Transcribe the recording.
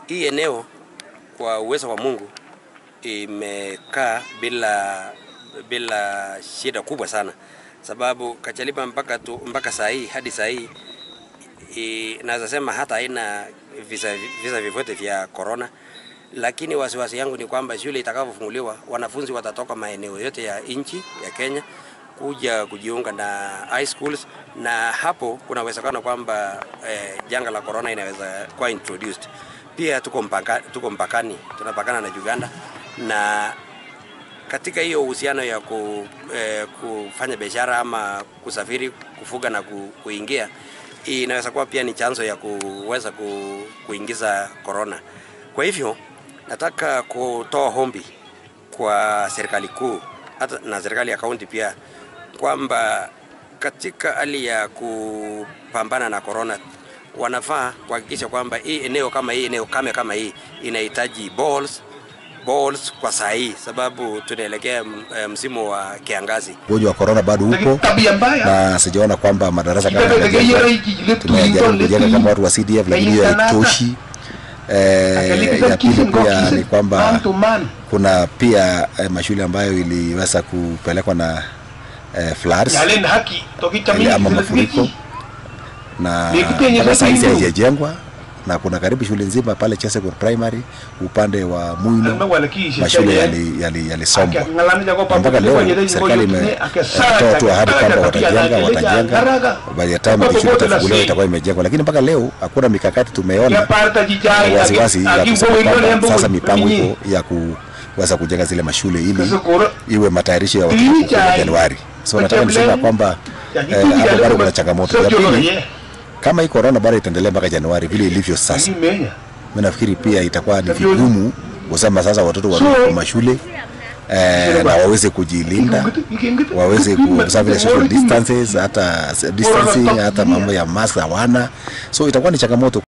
Hii eneo kwa uwezo wa Mungu imekaa bila shida kubwa sana, sababu Kachaliba mpaka saa hii hadi saa hii naweza sema hata haina visa vyovyote vya corona. Lakini wasiwasi yangu ni kwamba shule itakapofunguliwa wanafunzi watatoka maeneo yote ya nchi ya Kenya kuja kujiunga na high schools, na hapo kuna uwezekano kwamba janga la corona inaweza kuwa introduced. Pia tuko mpakani, tunapakana na Uganda, na katika hiyo uhusiano ya kufanya biashara ama kusafiri, kufuga na kuingia, inaweza kuwa pia ni chanzo ya kuweza kuingiza corona. Kwa hivyo nataka kutoa ombi kwa serikali kuu hata na serikali ya kaunti pia kwamba katika hali ya kupambana na corona wanafaa kuhakikisha kwamba hii eneo kama hii inahitaji balls kwa saa hii, sababu tunaelekea msimu wa kiangazi. Ugonjwa wa corona bado upo na sijaona kwamba madarasa kama tumejaribu kujenga kama watu wa CDF, lakini haitoshi. Ya pili pia ni kwamba kuna pia mashule ambayo iliweza kupelekwa na floods ama mafuriko, na sasa hizi haijajengwa, na kuna karibu shule nzima pale Chesegor Primary upande wa Muino mashule yalisombwa. Mpaka leo serikali imetoa tu ahadi kwamba watajenga baada ya time shule itafunguliwa itakuwa imejengwa, lakini mpaka leo hakuna mikakati tumeona wasiwasi ya kusema kwamba sasa mipango iko ya kuweza kujenga zile mashule ili iwe matayarisho ya watoto kwa Januari. So nataka niseme kwamba hapo bado kuna changamoto. Ya pili, kama hii corona bado itaendelea mpaka Januari vile ilivyo sasa, mimi nafikiri pia itakuwa ni vigumu kusema sasa watoto warudi kwa mashule na waweze kujilinda, waweze kusafi social distancing, hata mambo ya mask hawana. So itakuwa ni changamoto.